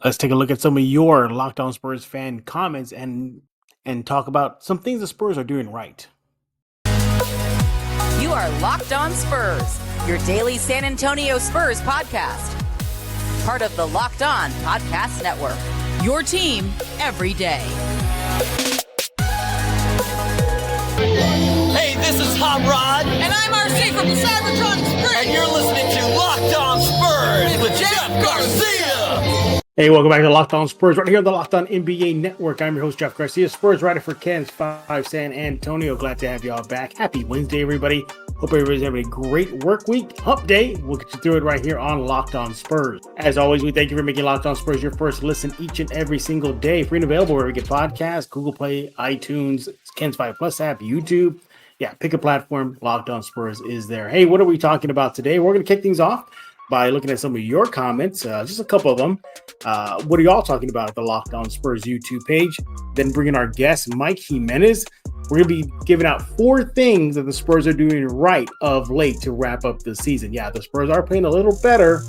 Let's take a look at some of your Locked On Spurs fan comments and talk about some things the Spurs are doing right. You are Locked On Spurs, your daily San Antonio Spurs podcast. Part of the Locked On Podcast Network, your team every day. Hey, this is Hot Rod. And I'm RC from the San Antonio Spurs. And you're listening to Locked On Spurs with Jeff Garcia. Hey, welcome back to Locked On Spurs, right here on the Locked On NBA Network. I'm your host, Jeff Garcia, Spurs writer for Ken's 5 San Antonio. Glad to have you all back. Happy Wednesday, everybody. Hope everybody's having a great work week. Hump day. We'll get you through it right here on Locked On Spurs. As always, we thank you for making Locked On Spurs your first listen each and every single day. Free and available wherever you get podcasts, Google Play, iTunes, Ken's 5 Plus app, YouTube. Yeah, pick a platform. Locked On Spurs is there. Hey, what are we talking about today? We're going to kick things off by looking at some of your comments, just a couple of them. What are y'all talking about at the Locked On Spurs YouTube page? Then bringing our guest, Mike Jimenez. We're going to be giving out 4 things that the Spurs are doing right of late to wrap up the season. Yeah, the Spurs are playing a little better,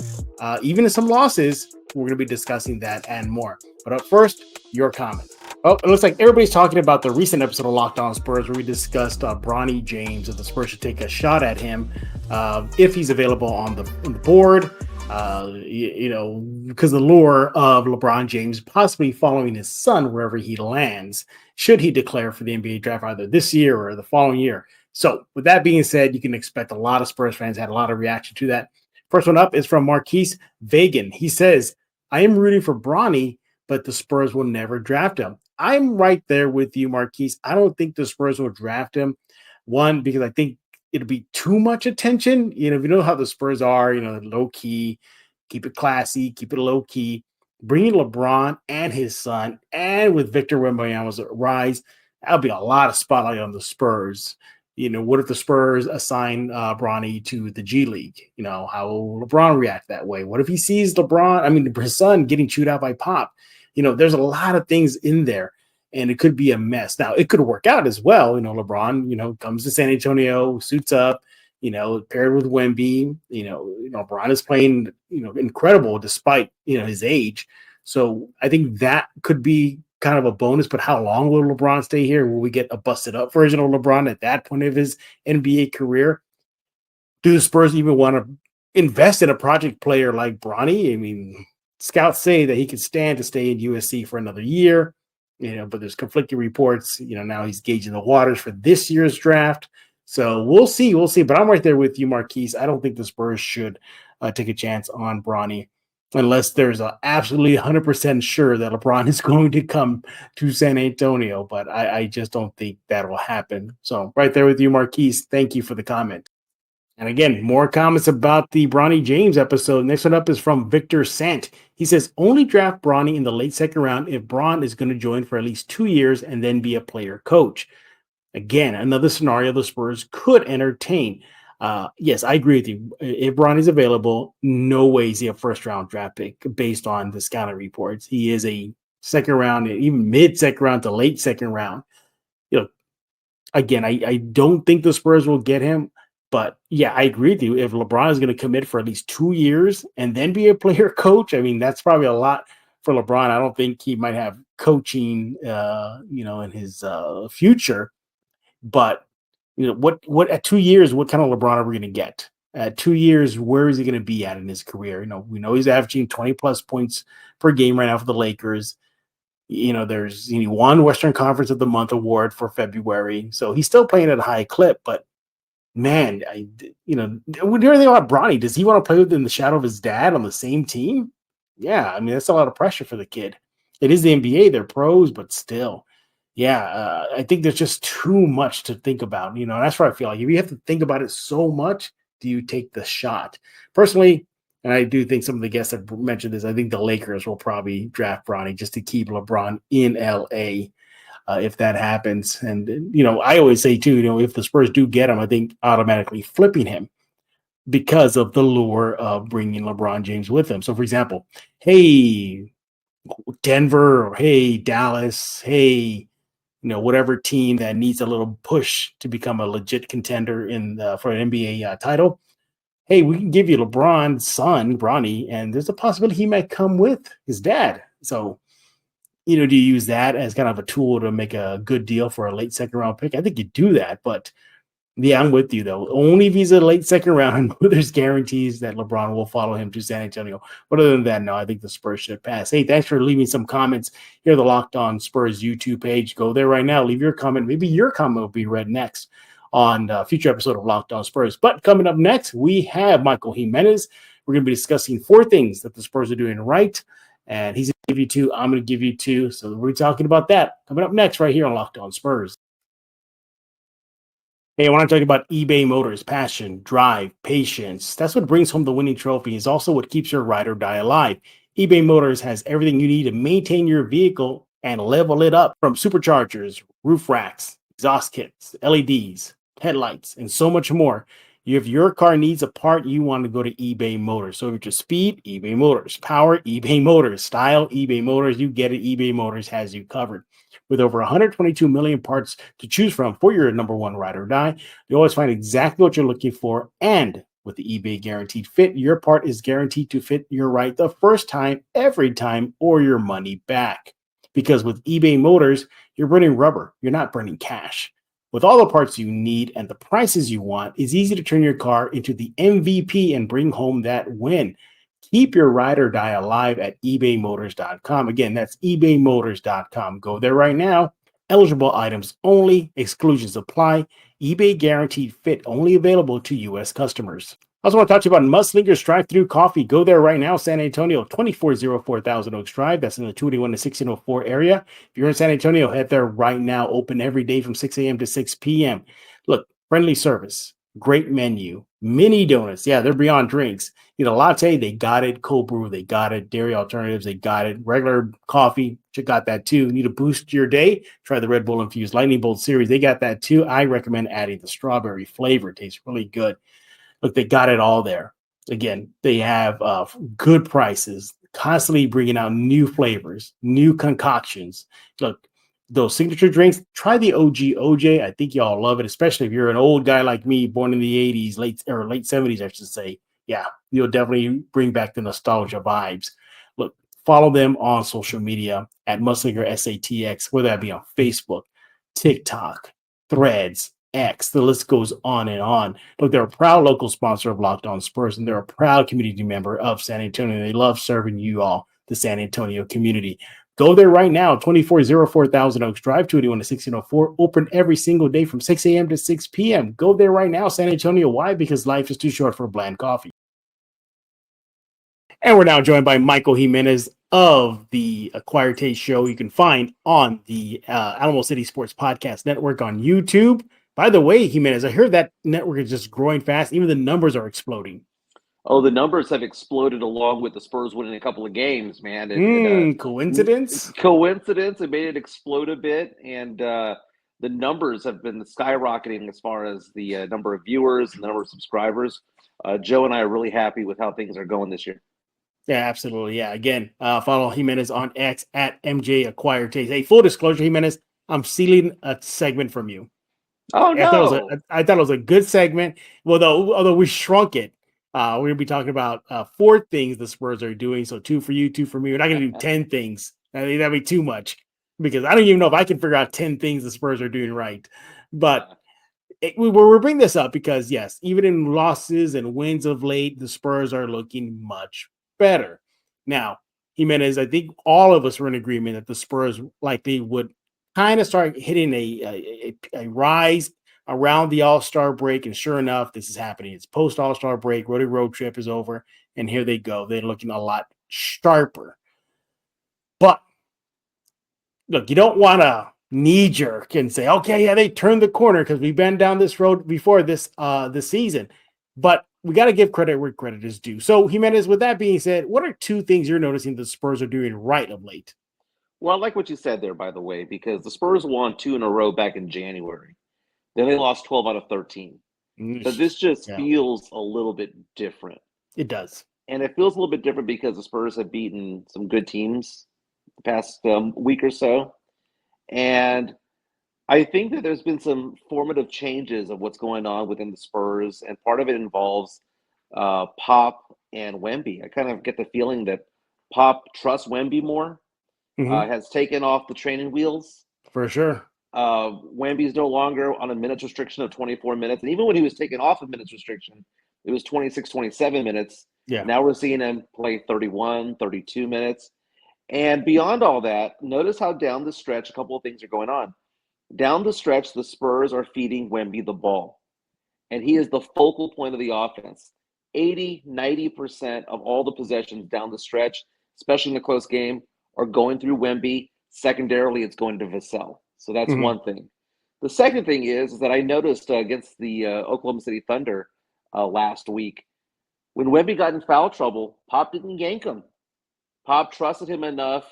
even in some losses. We're going to be discussing that and more. But up first, your comments. Oh, it looks like everybody's talking about the recent episode of Locked On Spurs where we discussed Bronny James, that the Spurs should take a shot at him if he's available on the board. Because the lure of LeBron James possibly following his son wherever he lands, should he declare for the NBA draft either this year or the following year. So with that being said, you can expect a lot of Spurs fans had a lot of reaction to that. First one up is from Marquise Vagan. He says, I am rooting for Bronny, but the Spurs will never draft him. I'm right there with you, Marquise. I don't think the Spurs will draft him. One, because I think it'll be too much attention. If you know how the Spurs are, low key, keep it classy, keep it low key. Bringing LeBron and his son, and with Victor Wembanyama's rise, that'll be a lot of spotlight on the Spurs. What if the Spurs assign Bronny to the G League? How will LeBron react that way? What if he sees his son getting chewed out by Pop? There's a lot of things in there, and it could be a mess. Now, it could work out as well. LeBron, comes to San Antonio, suits up, paired with Wemby. LeBron is playing, incredible despite, his age. So I think that could be kind of a bonus, but how long will LeBron stay here? Will we get a busted up version of LeBron at that point of his NBA career? Do the Spurs even want to invest in a project player like Bronny? Scouts say that he could stand to stay in USC for another year, but there's conflicting reports. Now he's gauging the waters for this year's draft. So we'll see. But I'm right there with you, Marquise. I don't think the Spurs should take a chance on Bronny unless there's absolutely 100% sure that LeBron is going to come to San Antonio. But I just don't think that will happen. So right there with you, Marquise. Thank you for the comment. And again, more comments about the Bronny James episode. Next one up is from Victor Sant. He says, only draft Bronny in the late second round if Bron is going to join for at least 2 years and then be a player coach. Again, another scenario the Spurs could entertain. Yes, I agree with you. If Bronny's available, no way is he a first-round draft pick based on the scouting reports. He is a second round, even mid-second round to late second round. Again, I don't think the Spurs will get him. But yeah, I agree with you. If LeBron is going to commit for at least 2 years and then be a player coach, that's probably a lot for LeBron. I don't think he might have coaching, in his future. But what at 2 years, what kind of LeBron are we going to get? At 2 years, where is he going to be at in his career? We know he's averaging 20 plus points per game right now for the Lakers. There's he won Western Conference of the Month award for February, so he's still playing at a high clip, but. Man, when you're thinking about Bronny, does he want to play within the shadow of his dad on the same team? Yeah, that's a lot of pressure for the kid. It is the NBA, they're pros, but still. Yeah, I think there's just too much to think about. That's where I feel like if you have to think about it so much, do you take the shot? Personally, and I do think some of the guests have mentioned this, I think the Lakers will probably draft Bronny just to keep LeBron in LA. If that happens. And, I always say too, if the Spurs do get him, I think automatically flipping him because of the lure of bringing LeBron James with him. So for example, hey, Denver, or hey, Dallas, hey, whatever team that needs a little push to become a legit contender for an NBA title. hey, we can give you LeBron's son, Bronny, and there's a possibility he might come with his dad. So, do you use that as kind of a tool to make a good deal for a late second round pick? I think you do that, but yeah, I'm with you though. Only if he's a late second round, there's guarantees that LeBron will follow him to San Antonio. But other than that, no, I think the Spurs should pass. Hey, thanks for leaving some comments here. The Locked On Spurs YouTube page. Go there right now. Leave your comment. Maybe your comment will be read next on a future episode of Locked On Spurs. But coming up next, we have Michael Jimenez. We're going to be discussing 4 things that the Spurs are doing right. And he's going to give you 2. I'm going to give you 2. So we're talking about that coming up next right here on Locked On Spurs. Hey, I want to talk about eBay Motors. Passion, drive, patience. That's what brings home the winning trophy. It's also what keeps your ride or die alive. eBay Motors has everything you need to maintain your vehicle and level it up, from superchargers, roof racks, exhaust kits, LEDs, headlights, and so much more. If your car needs a part, you want to go to eBay Motors. So if it's speed, eBay Motors. Power, eBay Motors. Style, eBay Motors. You get it. eBay Motors has you covered. With over 122 million parts to choose from for your number one ride or die, you always find exactly what you're looking for. And with the eBay Guaranteed Fit, your part is guaranteed to fit your ride the first time, every time, or your money back. Because with eBay Motors, you're burning rubber. You're not burning cash. With all the parts you need and the prices you want, it's easy to turn your car into the MVP and bring home that win. Keep your ride or die alive at ebaymotors.com. Again, that's ebaymotors.com. Go there right now. Eligible items only. Exclusions apply. eBay Guaranteed Fit only available to U.S. customers. I also want to talk to you about Mudslingers Drive-Thru Coffee. Go there right now, San Antonio, 2404 Thousand Oaks Drive. That's in the 281 to 1604 area. If you're in San Antonio, head there right now. Open every day from 6 a.m. to 6 p.m. Look, friendly service, great menu, mini donuts. Yeah, they're beyond drinks. Need a latte, they got it. Cold brew, they got it. Dairy alternatives, they got it. Regular coffee, they got that too. Need to boost your day? Try the Red Bull Infused Lightning Bolt series. They got that too. I recommend adding the strawberry flavor. It tastes really good. Look, they got it all there. Again, they have good prices, constantly bringing out new flavors, new concoctions. Look, those signature drinks, try the OG OJ. I think y'all love it, especially if you're an old guy like me, born in the 80s, late 70s, I should say. Yeah, you'll definitely bring back the nostalgia vibes. Look, follow them on social media at Muslinger SATX, whether that be on Facebook, TikTok, Threads, X, the list goes on and on. Look, they're a proud local sponsor of Locked On Spurs, and they're a proud community member of San Antonio. They love serving you all, the San Antonio community. Go there right now, 2404 Thousand Oaks Drive, 281 to 1604. Open every single day from 6 a.m. to 6 p.m. Go there right now, San Antonio. Why? Because life is too short for bland coffee. And we're now joined by Michael Jimenez of the Acquired Taste Show. You can find on the Alamo City Sports Podcast Network on YouTube. By the way, Jimenez, I heard that network is just growing fast. Even the numbers are exploding. Oh, the numbers have exploded along with the Spurs winning a couple of games, man. Coincidence? Coincidence. It made it explode a bit, and the numbers have been skyrocketing as far as the number of viewers and the number of subscribers. Joe and I are really happy with how things are going this year. Yeah, absolutely. Yeah, again, follow Jimenez on X at MJ Acquired Taste. Hey, full disclosure, Jimenez, I'm stealing a segment from you. Oh, no. I thought it was a good segment. Well, although we shrunk it, we're going to be talking about 4 things the Spurs are doing. So 2 for you, 2 for me. We're not going to do 10 things. That'd be too much, because I don't even know if I can figure out 10 things the Spurs are doing right. But we're bringing this up because, yes, even in losses and wins of late, the Spurs are looking much better. Now, Jimenez, I think all of us were in agreement that the Spurs likely would kind of start hitting a rise around the All-Star break, and sure enough, this is happening. It's post All-Star break, road trip is over, and here they go. They're looking a lot sharper. But look, you don't want to knee-jerk and say, okay, yeah, they turned the corner because we've been down this road before this season. But we got to give credit where credit is due. So, Jimenez, with that being said, what are 2 things you're noticing the Spurs are doing right of late? Well, I like what you said there, by the way, because the Spurs won 2 in a row back in January. Then they lost 12 out of 13. So this just feels a little bit different. It does. And it feels a little bit different because the Spurs have beaten some good teams the past week or so. And I think that there's been some formative changes of what's going on within the Spurs. And part of it involves Pop and Wemby. I kind of get the feeling that Pop trusts Wemby more, has taken off the training wheels. For sure. Wemby's no longer on a minutes restriction of 24 minutes. And even when he was taken off of minutes restriction, it was 26, 27 minutes. Yeah. Now we're seeing him play 31, 32 minutes. And beyond all that, notice how down the stretch, a couple of things are going on. Down the stretch, the Spurs are feeding Wemby the ball. And he is the focal point of the offense. 80, 90% of all the possessions down the stretch, especially in a close game, are going through Wemby. Secondarily, it's going to Vassell. So that's one thing. The second thing is that I noticed against the Oklahoma City Thunder last week, when Wemby got in foul trouble, Pop didn't yank him. Pop trusted him enough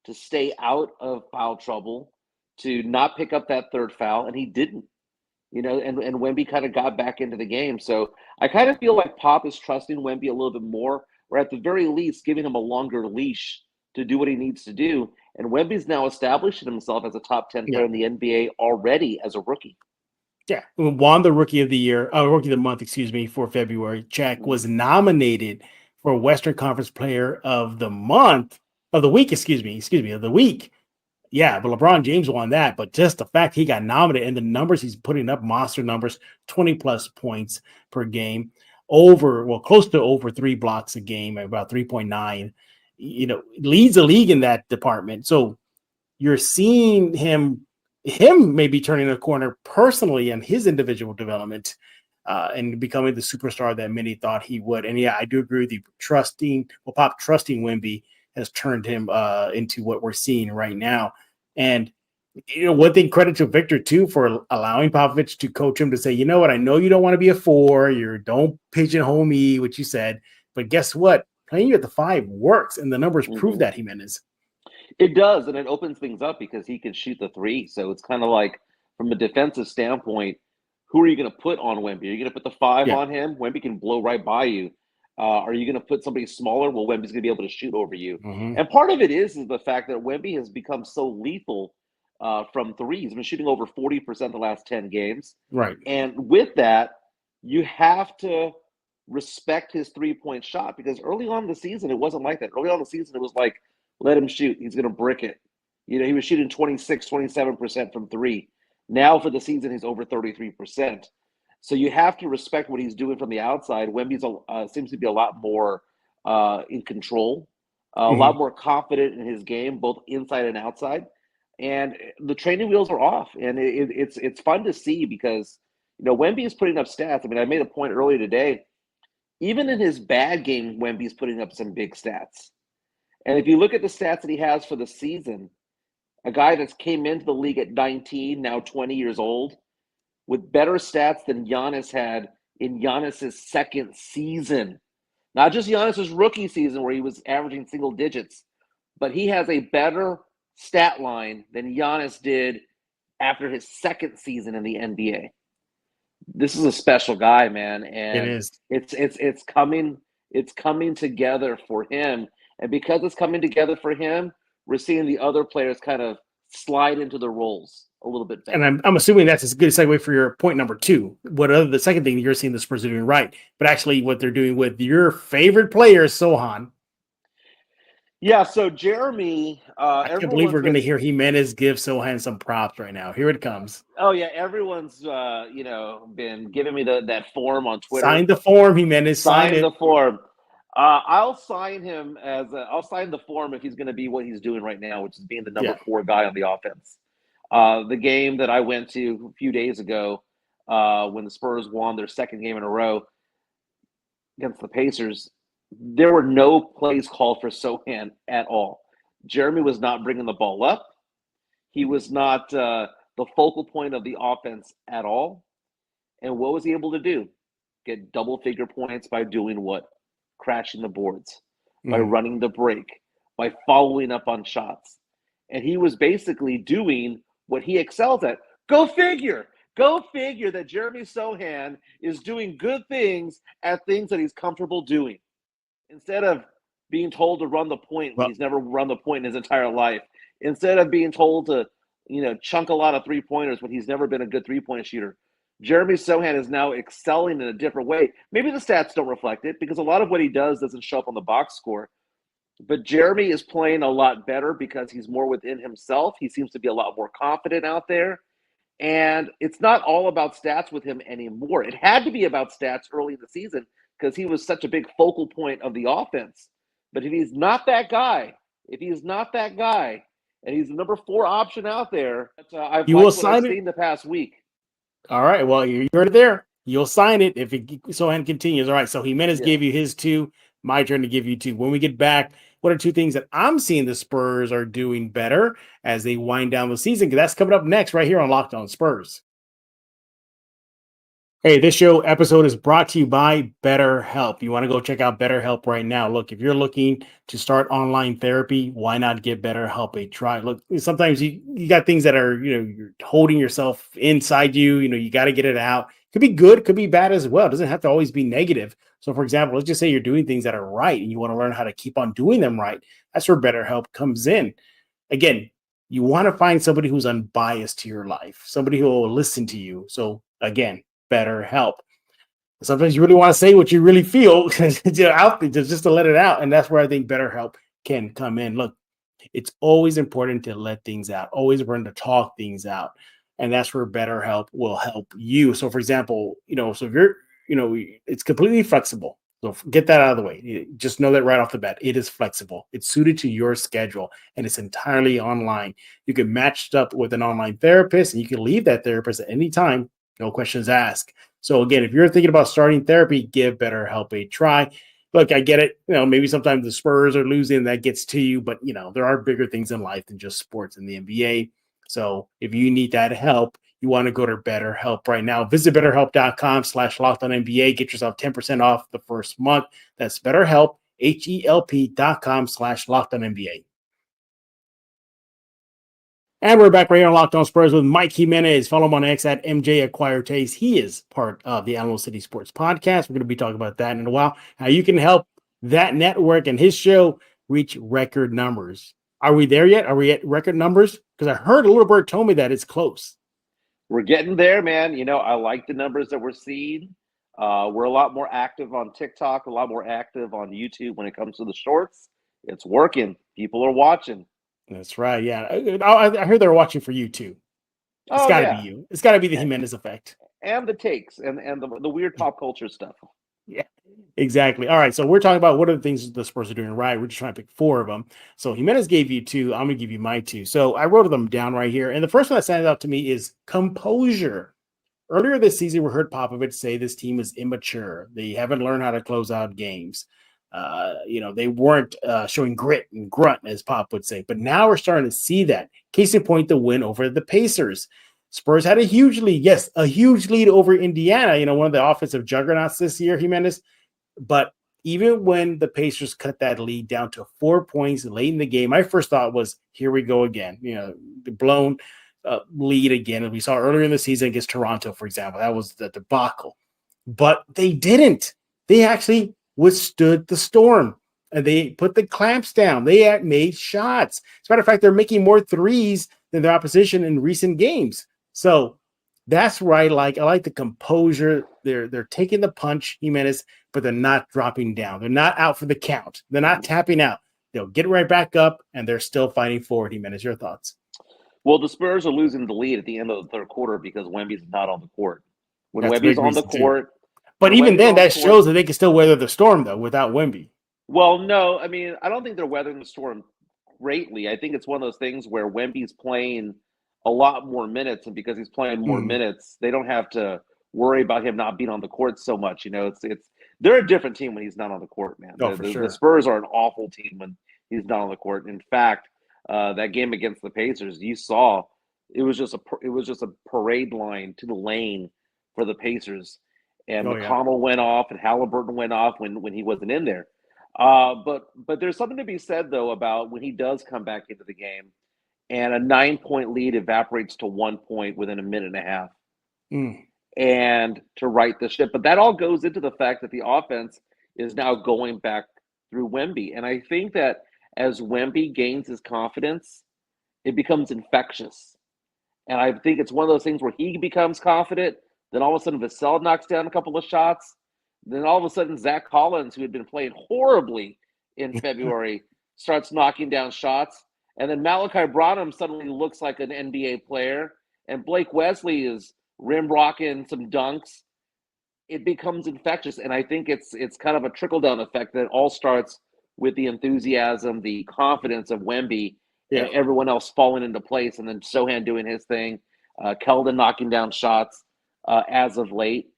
to stay out of foul trouble, to not pick up that third foul, and he didn't. And Wemby kind of got back into the game. So I kind of feel like Pop is trusting Wemby a little bit more, or at the very least giving him a longer leash to do what he needs to do. And Wemby's now establishing himself as a top 10 player in the NBA already as a rookie. Yeah, won the Rookie of the Month, for February. Jack was nominated for Western Conference Player of the Month, of the week, of the week. Yeah, but LeBron James won that. But just the fact he got nominated and the numbers he's putting up, monster numbers, 20-plus points per game, close to over 3 blocks a game, about 3.9, leads the league in that department. So you're seeing him maybe turning a corner personally in his individual development and becoming the superstar that many thought he would. And yeah, I do agree with you. Pop trusting Wemby has turned him into what we're seeing right now. And one thing, credit to Victor too for allowing Popovich to coach him to say, you know what, I know you don't want to be a 4, don't pigeonhole me, what you said, but guess what? Playing you at the 5 works, and the numbers prove that, Jimenez. It does, and it opens things up because he can shoot the 3. So it's kind of like, from a defensive standpoint, who are you going to put on Wemby? Are you going to put the 5 on him? Wemby can blow right by you. Are you going to put somebody smaller? Well, Wemby's going to be able to shoot over you. And part of it is the fact that Wemby has become so lethal from 3. He's been shooting over 40% the last 10 games. Right. And with that, you have to respect his 3-point shot, because early on in the season, it wasn't like that. Early on in the season, it was like, let him shoot. He's going to brick it. He was shooting 26, 27% from 3. Now for the season, he's over 33%. So you have to respect what he's doing from the outside. Wemby seems to be a lot more in control, a lot more confident in his game, both inside and outside. And the training wheels are off. And it's fun to see because, Wemby is putting up stats. I mean, I made a point earlier today. Even in his bad game, Wemby's putting up some big stats. And if you look at the stats that he has for the season, a guy that's came into the league at 19, now 20 years old, with better stats than Giannis had in Giannis's second season. Not just Giannis's rookie season where he was averaging single digits, but he has a better stat line than Giannis did after his second season in the NBA. This is a special guy, man, and it is. It's coming together for him. And because it's coming together for him, we're seeing the other players kind of slide into the roles a little bit better. And I'm assuming that's a good segue for your point number 2. The second thing you're seeing the Spurs are doing right, but actually what they're doing with your favorite player, Sohan. Yeah, so Jeremy, I can't believe we're going to hear Jimenez give Sohan some props right now. Here it comes. Oh yeah, everyone's been giving me that form on Twitter. Sign the form, Jimenez. Sign the form. I'll sign the form if he's going to be what he's doing right now, which is being the number 4 guy on the offense. The game that I went to a few days ago, when the Spurs won their second game in a row against the Pacers, there were no plays called for Sohan at all. Jeremy was not bringing the ball up. He was not the focal point of the offense at all. And what was he able to do? Get double-figure points by doing what? Crashing the boards, by running the break, by following up on shots. And he was basically doing what he excels at. Go figure that Jeremy Sohan is doing good things at things that he's comfortable doing. Instead of being told to run the point when he's never run the point in his entire life. Instead of being told to, chunk a lot of 3-pointers when he's never been a good 3-point shooter. Jeremy Sohan is now excelling in a different way. Maybe the stats don't reflect it because a lot of what he does doesn't show up on the box score. But Jeremy is playing a lot better because he's more within himself. He seems to be a lot more confident out there. And it's not all about stats with him anymore. It had to be about stats early in the season because he was such a big focal point of the offense. But if he's not that guy, and he's the number 4 option out there, I've You will liked what I've sign it? seen the past week. All right. Well, you heard it there. You'll sign it if Sohan continues. All right. So Jimenez gave you his 2. My turn to give you 2. When we get back, what are 2 things that I'm seeing the Spurs are doing better as they wind down the season? Because that's coming up next right here on Locked On Spurs. Hey, this show episode is brought to you by BetterHelp. You want to go check out BetterHelp right now. Look, if you're looking to start online therapy, why not give BetterHelp a try? Look, sometimes you got things that are, you're holding yourself inside you. You got to get it out. Could be good, could be bad as well. It doesn't have to always be negative. So, for example, let's just say you're doing things that are right and you want to learn how to keep on doing them right. That's where BetterHelp comes in. Again, you want to find somebody who's unbiased to your life, somebody who will listen to you. So, again, BetterHelp. Sometimes you really want to say what you really feel out there just to let it out. And that's where I think BetterHelp can come in. Look, it's always important to let things out, always important to talk things out. And that's where BetterHelp will help you. So, for example, so if you're, it's completely flexible. So get that out of the way. Just know that right off the bat, it is flexible. It's suited to your schedule and it's entirely online. You can match it up with an online therapist and you can leave that therapist at any time. No questions asked. So again, if you're thinking about starting therapy, give BetterHelp a try. Look, I get it. Maybe sometimes the Spurs are losing, that gets to you, but there are bigger things in life than just sports in the NBA. So if you need that help, you want to go to BetterHelp right now. Visit BetterHelp.com/LockedOnNBA. Get yourself 10% off the first month. That's BetterHelp, HELP.com/LockedOnNBA. And we're back right here on Locked On Spurs with Mike Jimenez. Follow him on X at MJAcquireTaste. He is part of the Alamo City Sports Podcast. We're going to be talking about that in a while. How you can help that network and his show reach record numbers. Are we there yet? Are we at record numbers? Because I heard a little bird told me that it's close. We're getting there, man. I like the numbers that we're seeing. We're a lot more active on TikTok, a lot more active on YouTube when it comes to the shorts. It's working. People are watching. That's right. Yeah. I heard they're watching for you too. It's got to be you. It's got to be the Jimenez effect. And the takes and the weird pop culture stuff. Yeah, exactly. All right. So we're talking about what are the things the Spurs are doing right. We're just trying to pick 4 of them. So Jimenez gave you 2. I'm going to give you my 2. So I wrote them down right here. And the first one that stands out to me is composure. Earlier this season, we heard Popovich say this team is immature. They haven't learned how to close out games. They weren't showing grit and grunt, as Pop would say. But now we're starting to see that. Case in point, the win over the Pacers. Spurs had a huge lead. Yes, a huge lead over Indiana, one of the offensive juggernauts this year, Jimenez. But even when the Pacers cut that lead down to 4 points late in the game, my first thought was, here we go again. The blown lead again. And we saw earlier in the season against Toronto, for example. That was the debacle. But they didn't. They actually withstood the storm. And they put the clamps down. They made shots. As a matter of fact, they're making more threes than their opposition in recent games. So that's where I like the composure. They're taking the punch, Jimenez, but they're not dropping down. They're not out for the count. They're not tapping out. They'll get right back up, and they're still fighting forward. Jimenez, your thoughts? Well, the Spurs are losing the lead at the end of the third quarter because Wemby's not on the court. When That's Wemby's on the court. But even then, that shows that they can still weather the storm, though, without Wemby. Well, no. I mean, I don't think they're weathering the storm greatly. I think it's one of those things where Wemby's playing a lot more minutes, and because he's playing more minutes, they don't have to worry about him not being on the court so much. They're a different team when he's not on the court, man. The Spurs are an awful team when he's not on the court. In fact, that game against the Pacers, you saw it was just a parade line to the lane for the Pacers, and McConnell went off and Halliburton went off when he wasn't in there. But there's something to be said though about when he does come back into the game. And a 9-point lead evaporates to 1 point within a minute and a half. And to right the ship. But that all goes into the fact that the offense is now going back through Wemby. And I think that as Wemby gains his confidence, it becomes infectious. And I think it's one of those things where he becomes confident, Then all of a sudden, Vassell knocks down a couple of shots. Then all of a sudden, Zach Collins, who had been playing horribly in February, starts knocking down shots. And then Malachi Branham suddenly looks like an NBA player. And Blake Wesley is rim rocking some dunks. It becomes infectious. And I think it's kind of a trickle-down effect that all starts with the enthusiasm, the confidence of Wemby, and everyone else falling into place. And then Sohan doing his thing, Keldon knocking down shots as of late.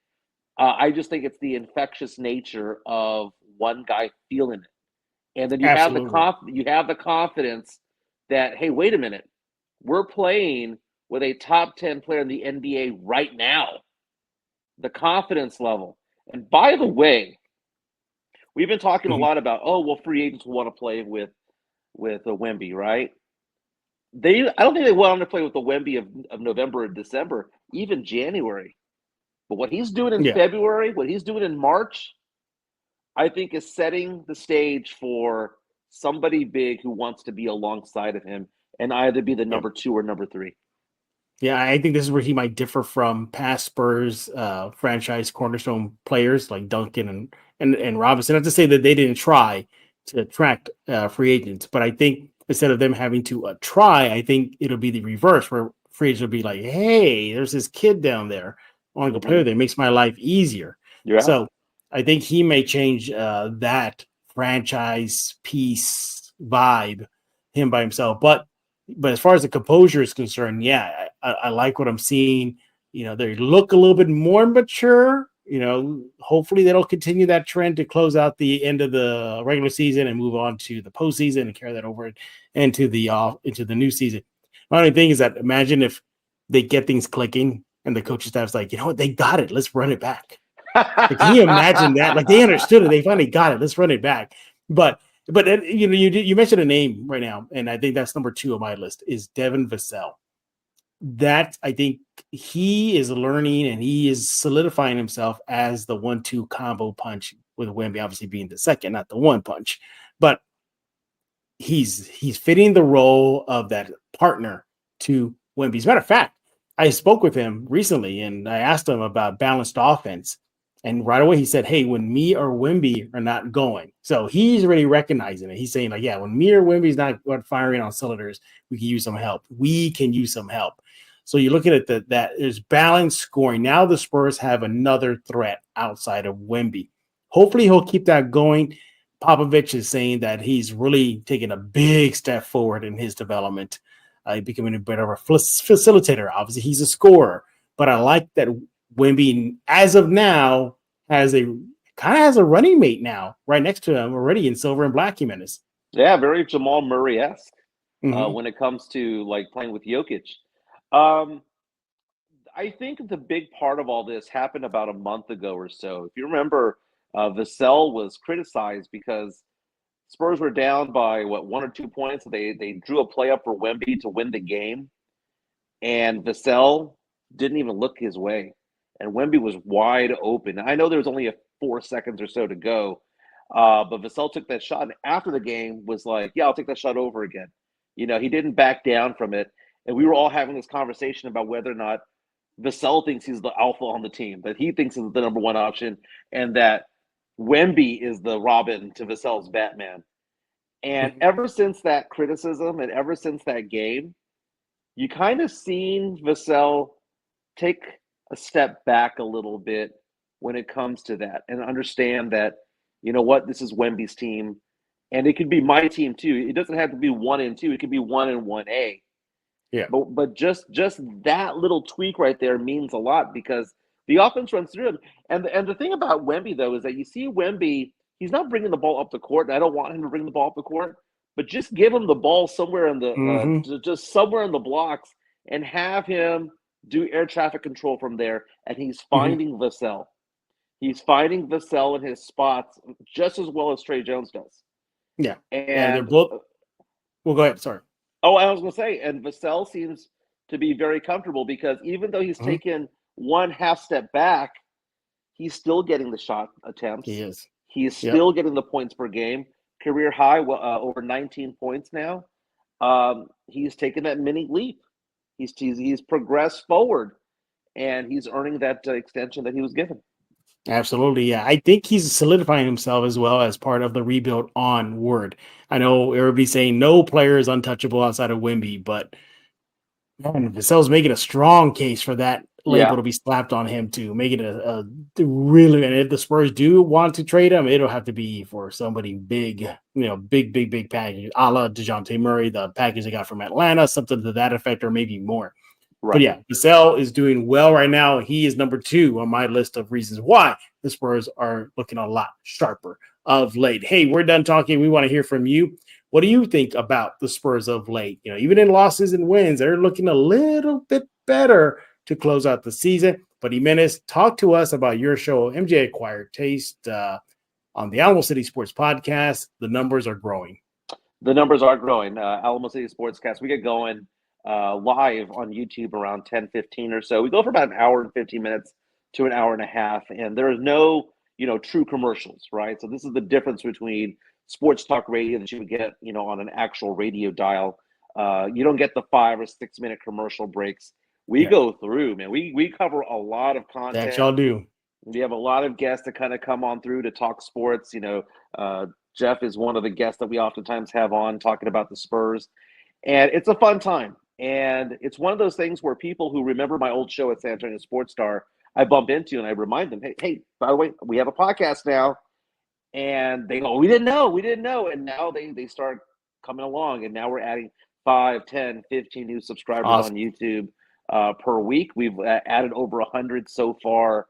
I just think it's the infectious nature of one guy feeling it. And then you have the confidence that, hey, wait a minute, we're playing with a top 10 player in the NBA right now. The confidence level. And by the way, we've been talking a lot about, free agents will want to play with a Wemby, right? I don't think they want to play with the Wemby of November and December, even January. But what he's doing in February, what he's doing in March, I think is setting the stage for somebody big who wants to be alongside of him and either be the number 2 or number 3. Yeah, I think this is where he might differ from past Spurs franchise cornerstone players like Duncan and Robinson. Not to say that they didn't try to attract free agents, but I think instead of them having to try, I think it'll be the reverse, where free agents will be like, hey, there's this kid down there. I want to go play with him. It makes my life easier. Yeah. So I think he may change that franchise piece vibe, him by himself. But as far as the composure is concerned, I like what I'm seeing. They look a little bit more mature. Hopefully they don't continue that trend to close out the end of the regular season and move on to the postseason and carry that over into the new season. My only thing is that imagine if they get things clicking and the coaching staff's like, you know what, they got it. Let's run it back. Like, can you imagine that? Like, they understood it. They finally got it. Let's run it back. But you mentioned a name right now, and I think that's number 2 on my list is Devin Vassell. That I think he is learning and he is solidifying himself as the 1-2 combo punch, with Wemby obviously being the second, not the one punch. But he's fitting the role of that partner to Wemby. As a matter of fact, I spoke with him recently and I asked him about balanced offense. And right away he said, hey, when me or Wemby are not going. So he's already recognizing it. He's saying, like, when me or Wemby's not firing on cylinders, we can use some help. We can use some help. So you're looking at that there's balanced scoring. Now the Spurs have another threat outside of Wemby. Hopefully he'll keep that going. Popovich is saying that he's really taken a big step forward in his development, becoming a better facilitator. Obviously, he's a scorer. But I like that Wemby, as of now, has a running mate now right next to him already in silver and black Jimenez. Yeah, very Jamal Murray-esque when it comes to like playing with Jokic. I think the big part of all this happened about a month ago or so. If you remember, Vassell was criticized because Spurs were down by 1 or 2 points. They drew a play up for Wemby to win the game, and Vassell didn't even look his way. And Wemby was wide open. I know there was only 4 seconds or so to go, but Vassell took that shot, and after the game was like, I'll take that shot over again. He didn't back down from it. And we were all having this conversation about whether or not Vassell thinks he's the alpha on the team, that he thinks is the number 1 option, and that Wemby is the Robin to Vassell's Batman. And ever since that criticism and ever since that game, you kind of seen Vassell take a step back a little bit when it comes to that and understand that, this is Wemby's team, and it could be my team too. It doesn't have to be 1 and 2. It could be 1 and 1A. Yeah. But just that little tweak right there means a lot because the offense runs through him. And the thing about Wemby, though, is that you see Wemby, he's not bringing the ball up the court, and I don't want him to bring the ball up the court, but just give him the ball somewhere in the just somewhere in the blocks and have him do air traffic control from there, and he's finding Vassell. He's finding Vassell in his spots just as well as Trey Jones does. Yeah. And they're both – well, go ahead. Sorry. Oh, I was going to say, and Vassell seems to be very comfortable because even though he's taken 1 half step back, he's still getting the shot attempts. He is. He's still getting the points per game. Career high, over 19 points now. He's taken that mini leap. He's progressed forward. and he's earning that extension that he was given. Absolutely. Yeah. I think he's solidifying himself as well as part of the rebuild onward. I know everybody's saying no player is untouchable outside of Wemby, but man, Vassell's making a strong case for that label to be slapped on him too, making a really, and if the Spurs do want to trade him, it'll have to be for somebody big, big package, a la DeJounte Murray, the package they got from Atlanta, something to that effect, or maybe more. Right. But yeah, Vassell is doing well right now. He is number 2 on my list of reasons why the Spurs are looking a lot sharper of late. Hey, we're done talking. We want to hear from you. What do you think about the Spurs of late? Even in losses and wins, they're looking a little bit better to close out the season. But Jimenez, talk to us about your show, MJ Acquired Taste, on the Alamo City Sports Podcast. The numbers are growing. The numbers are growing. Alamo City Sportscast, we get going live on YouTube around 10:15 or so. We go for about an hour and 15 minutes to an hour and a half, and there is no true commercials, right? So this is the difference between sports talk radio that you would get on an actual radio dial. You don't get the 5 or 6 minute commercial breaks. We go through, man. We cover a lot of content. That y'all do. We have a lot of guests that kind of come on through to talk sports. Jeff is one of the guests that we oftentimes have on talking about the Spurs, and it's a fun time. And it's one of those things where people who remember my old show at San Antonio Sports Star, I bump into and I remind them, hey, by the way, we have a podcast now. And they go, we didn't know. And now they start coming along. And now we're adding 5, 10, 15 new subscribers on YouTube per week. We've added over 100 so far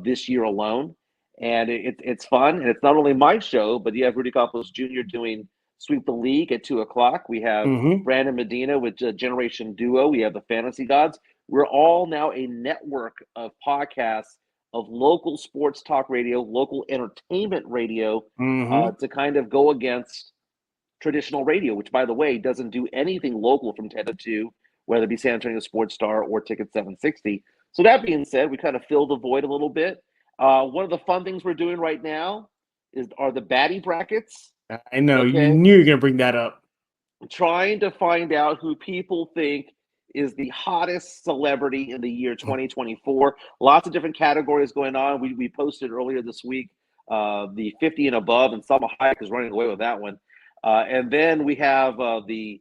this year alone. And it's fun. And it's not only my show, but you have Rudy Campos Jr. doing Sweep the League at 2:00. We have Brandon Medina with Generation Duo. We have the Fantasy Gods. We're all now a network of podcasts of local sports talk radio, local entertainment radio, to kind of go against traditional radio, which, by the way, doesn't do anything local from 10 to 2, whether it be San Antonio Sports Star or Ticket 760. So that being said, we kind of fill the void a little bit. One of the fun things we're doing right now are the baddie brackets. I know. Okay? You knew you were going to bring that up. Trying to find out who people think is the hottest celebrity in the year 2024. Lots of different categories going on. We posted earlier this week the 50 and above, and Salma Hayek is running away with that one. And then we have the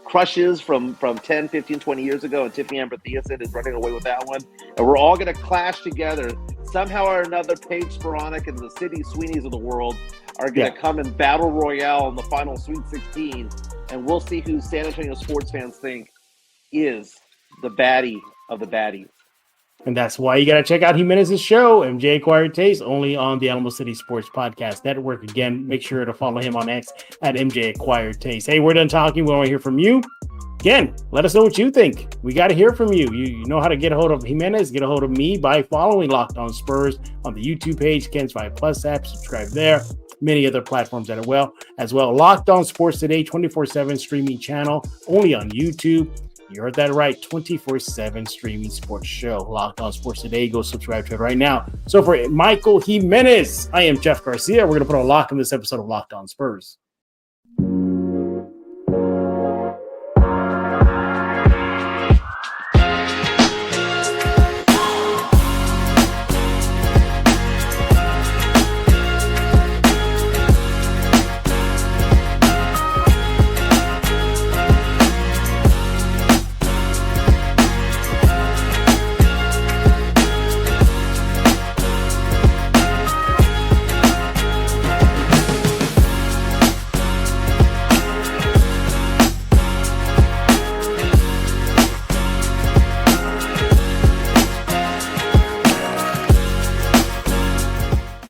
crushes from 10, 15, 20 years ago, and Tiffany Amber Thiessen is running away with that one. And we're all going to clash together. Somehow or another, Paige Sporonic and the Sydney Sweeneys of the world are going to come in battle royale in the final Sweet 16, and we'll see who San Antonio sports fans think is the baddie of the baddies. And that's why you got to check out Jimenez's show, MJ Acquired Taste, only on the Alamo City Sports Podcast Network. Again, make sure to follow him on X at MJ Acquired Taste. Hey, we're done talking. We want to hear from you. Again, let us know what you think. We got to hear from you. You know how to get a hold of Jimenez, get a hold of me by following Locked On Spurs on the YouTube page, Ken's 5+ app. Subscribe there. Many other platforms as well. Locked On Sports Today, 24/7 streaming channel, only on YouTube. You heard that right, 24/7 streaming sports show. Locked On Sports Today. Go subscribe to it right now. So for Michael Jimenez, I am Jeff Garcia. We're going to put a lock on this episode of Locked On Spurs.